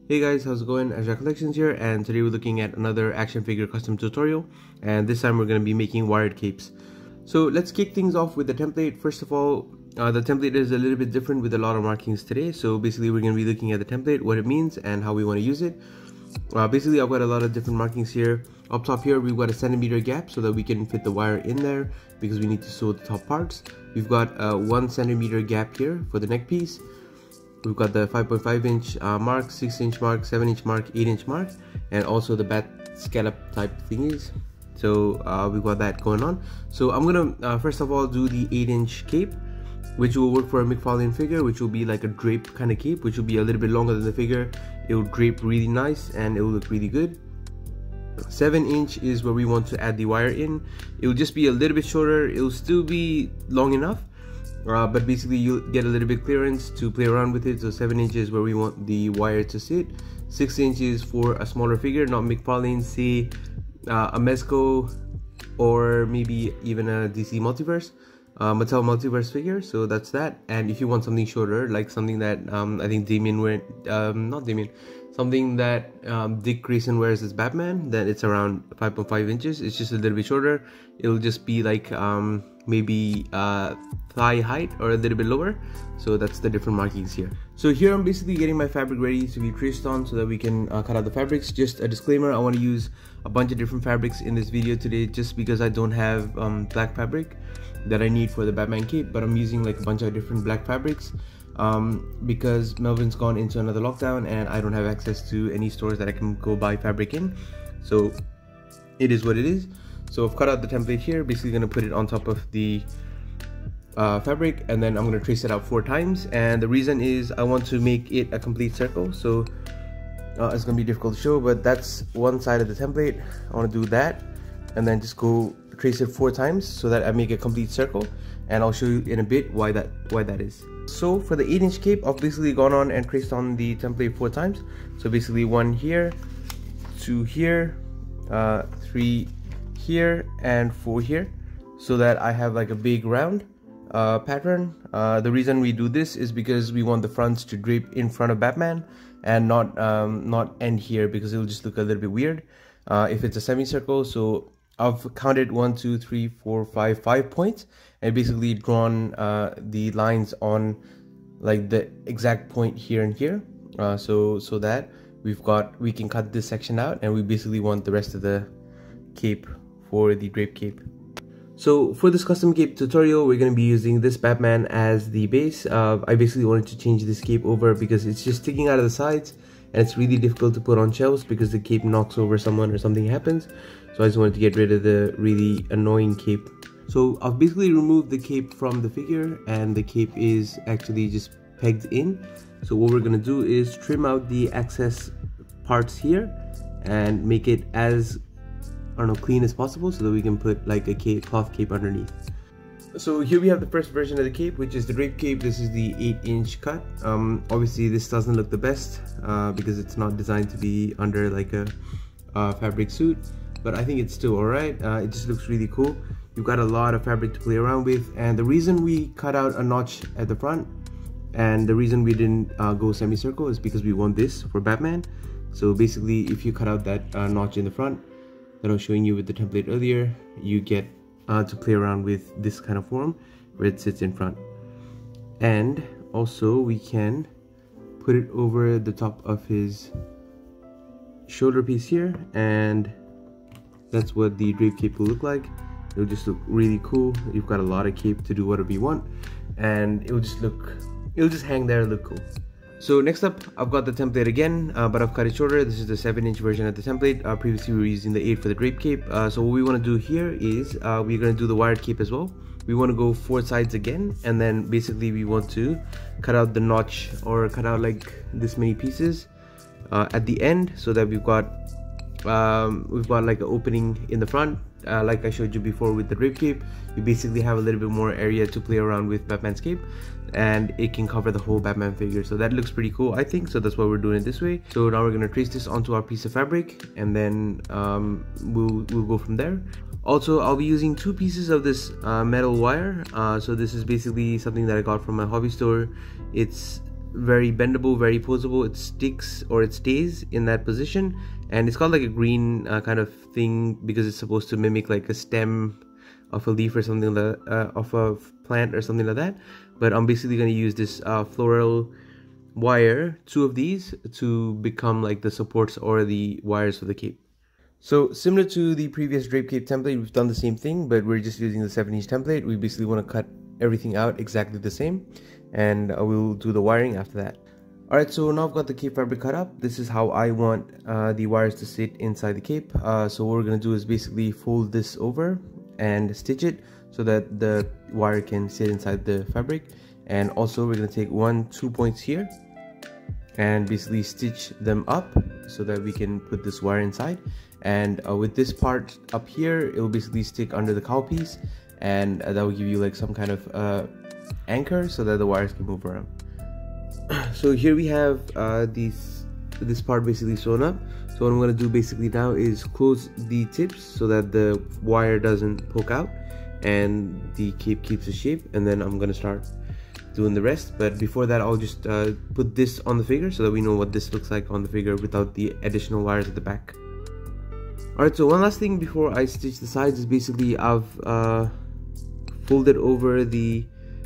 Hey guys, how's it going? Azrach Collections here, and today we're looking at another action figure custom tutorial, and this time we're going to be making wired capes. So let's kick things off with the template. First of all, the template is a little bit different with a lot of markings today. So basically we're going to be looking at the template, what it means and how we want to use it. Basically I've got a lot of different markings here. Up top here we've got a centimeter gap so that we can fit the wire in there because we need to sew the top parts. We've got a 1 centimeter gap here for the neck piece. We've got the 5.5 inch mark, 6 inch mark, 7 inch mark, 8 inch mark, and also the bat scallop type thingies. So we've got that going on. So I'm gonna first of all do the 8 inch cape, which will work for a McFarlane figure, which will be like a drape kind of cape, which will be a little bit longer than the figure. It will drape really nice and it will look really good. 7 inch is where we want to add the wire in. It will just be a little bit shorter. It will still be long enough. But basically you'll get a little bit clearance to play around with it. So 7 inches where we want the wire to sit. 6 inches for a smaller figure, not McFarlane, say a Mezco, or maybe even a DC Multiverse, Mattel Multiverse figure. So that's that. And if you want something shorter, like something that I think Damien wear, something that Dick Grayson wears as Batman, then it's around 5.5 inches. It's just a little bit shorter. It'll just be like maybe thigh height or a little bit lower. So that's the different markings here. So here I'm basically getting my fabric ready to be traced on so that we can cut out the fabrics. Just a disclaimer, I want to use a bunch of different fabrics in this video today just because I don't have black fabric that I need for the Batman cape, but I'm using like a bunch of different black fabrics because Melvin's gone into another lockdown and I don't have access to any stores that I can go buy fabric in. So it is what it is. So I've cut out the template here, basically going to put it on top of the fabric, and then I'm going to trace it out 4 times. And the reason is I want to make it a complete circle. So it's going to be difficult to show, but that's one side of the template. I want to do that and then just go trace it 4 times so that I make a complete circle, and I'll show you in a bit why that is. So for the 8 inch cape, I've basically gone on and traced on the template 4 times. So basically 1 here, 2 here, 3 here, and 4 here, so that I have like a big round pattern. The reason we do this is because we want the fronts to drape in front of Batman and not end here, because it will just look a little bit weird if it's a semicircle. So I've counted 1, 2, 3, 4, 5 points, and basically drawn the lines on like the exact point here and here, so that we can cut this section out, and we basically want the rest of the cape for the drape cape. So for this custom cape tutorial, we're going to be using this Batman as the base. I basically wanted to change this cape over because it's just sticking out of the sides and it's really difficult to put on shelves because the cape knocks over someone or something happens. So I just wanted to get rid of the really annoying cape. So I've basically removed the cape from the figure, and the cape is actually just pegged in. So what we're going to do is trim out the excess parts here and make it as clean as possible so that we can put like a cloth cape underneath. So here we have the first version of the cape, which is the Drape Cape. This is the 8 inch cut. Obviously this doesn't look the best because it's not designed to be under like a fabric suit, but I think it's still alright. It just looks really cool. You've got a lot of fabric to play around with, and the reason we cut out a notch at the front and the reason we didn't go semicircle is because we want this for Batman. So basically if you cut out that notch in the front that I was showing you with the template earlier, you get to play around with this kind of form where it sits in front. And also we can put it over the top of his shoulder piece here, and that's what the Drape Cape will look like. It'll just look really cool. You've got a lot of cape to do whatever you want, and it'll just hang there and look cool. So next up, I've got the template again, but I've cut it shorter. This is the 7 inch version of the template. Previously we were using the 8 for the Drape Cape. So what we want to do here is we're going to do the wired cape as well. We want to go 4 sides again, and then basically we want to cut out the notch, or cut out like this many pieces at the end, so that we've got like an opening in the front. Like I showed you before with the Drape Cape, you basically have a little bit more area to play around with Batman's cape, and it can cover the whole Batman figure. So that looks pretty cool, I think. So that's why we're doing it this way. So now we're going to trace this onto our piece of fabric, and then we'll go from there. Also, I'll be using 2 pieces of this metal wire. So this is basically something that I got from my hobby store. It's very bendable, very posable. It sticks or it stays in that position, and it's got like a green kind of thing because it's supposed to mimic like a stem of a leaf or something like of a plant or something like that. But I'm basically going to use this floral wire, 2 of these, to become like the supports or the wires for the cape. So similar to the previous Drape Cape template, we've done the same thing, but we're just using the 7-inch template. We basically want to cut everything out exactly the same, and we'll do the wiring after that. Alright, so now I've got the cape fabric cut up. This is how I want the wires to sit inside the cape. So what we're going to do is basically fold this over and stitch it so that the wire can sit inside the fabric. And also we're going to take 2 points here and basically stitch them up so that we can put this wire inside. And with this part up here, it will basically stick under the cowl piece, and that will give you like some kind of anchor so that the wires can move around. So here we have this part basically sewn up. So what I'm going to do basically now is close the tips so that the wire doesn't poke out and the cape keeps its shape, and then I'm going to start doing the rest. But before that, I'll just put this on the figure so that we know what this looks like on the figure without the additional wires at the back. Alright, so one last thing before I stitch the sides is basically I've folded over the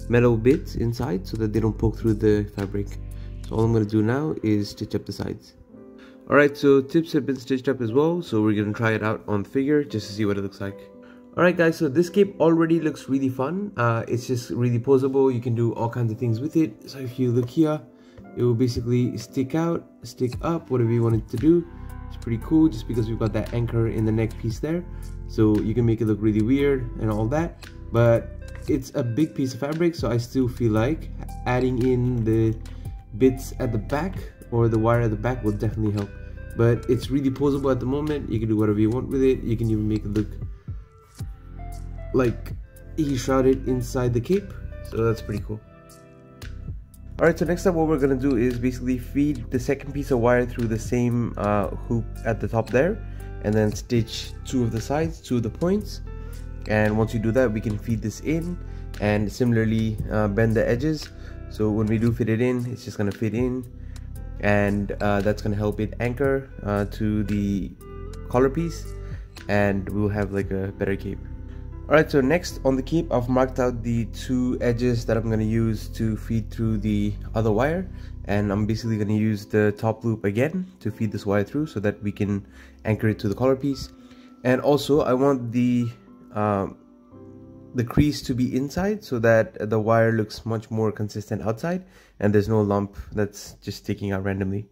metal bits inside so that they don't poke through the fabric. So all I'm going to do now is stitch up the sides. Alright, so tips have been stitched up as well, so we're going to try it out on the figure just to see what it looks like. Alright guys, so this cape already looks really fun. It's just really posable. You can do all kinds of things with it. So if you look here, it will basically stick out, stick up, whatever you want it to do. It's pretty cool just because we've got that anchor in the neck piece there, so you can make it look really weird and all that. But it's a big piece of fabric, so I still feel like adding in the bits at the back or the wire at the back will definitely help. But it's really posable at the moment. You can do whatever you want with it. You can even make it look like he's shrouded inside the cape, so that's pretty cool. Alright, so next up what we're going to do is basically feed the second piece of wire through the same hoop at the top there, and then stitch 2 of the sides, 2 of the points. And once you do that, we can feed this in and similarly bend the edges. So when we do fit it in, it's just going to fit in, and that's going to help it anchor to the collar piece, and we'll have like a better cape. Alright, so next on the cape, I've marked out the 2 edges that I'm going to use to feed through the other wire, and I'm basically going to use the top loop again to feed this wire through so that we can anchor it to the collar piece. And also I want the crease to be inside so that the wire looks much more consistent outside and there's no lump that's just sticking out randomly.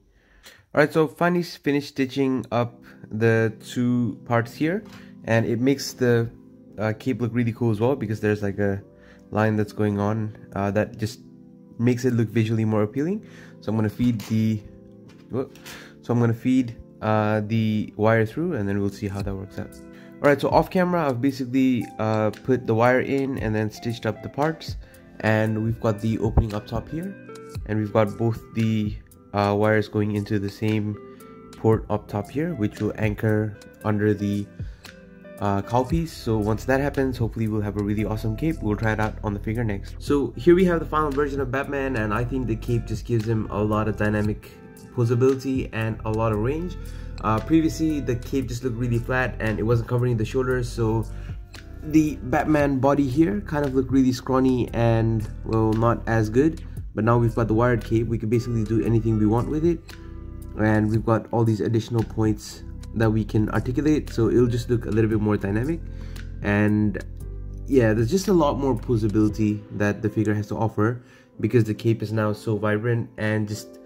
Alright, so finally finished stitching up the 2 parts here, and it makes the cape look really cool as well because there's like a line that's going on that just makes it look visually more appealing. So I'm going to feed the wire through, and then we'll see how that works out. Alright, so off camera I've basically put the wire in and then stitched up the parts, and we've got the opening up top here, and we've got both the wires going into the same port up top here, which will anchor under the cowl piece. So once that happens, hopefully we'll have a really awesome cape. We'll try it out on the figure next. So here we have the final version of Batman, and I think the cape just gives him a lot of dynamic posability and a lot of range. Previously the cape just looked really flat and it wasn't covering the shoulders, so the Batman body here kind of looked really scrawny and, well, not as good. But now we've got the wired cape, we can basically do anything we want with it, and we've got all these additional points that we can articulate, so it'll just look a little bit more dynamic. And yeah, there's just a lot more posability that the figure has to offer because the cape is now so vibrant and just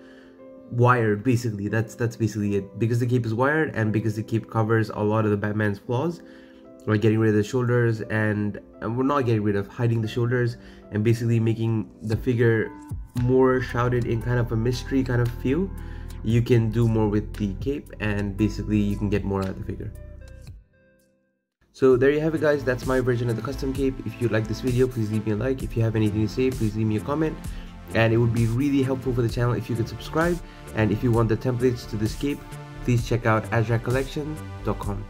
wired. Basically that's basically it. Because the cape is wired and because the cape covers a lot of the Batman's flaws, like getting rid of the shoulders, and we're not getting rid of, hiding the shoulders, and basically making the figure more shrouded in kind of a mystery kind of feel, you can do more with the cape and basically you can get more out of the figure. So there you have it guys, that's my version of the custom cape. If you like this video, please leave me a like. If you have anything to say, please leave me a comment, and it would be really helpful for the channel if you could subscribe. And if you want the templates to this cape, please check out azrachcollection.com.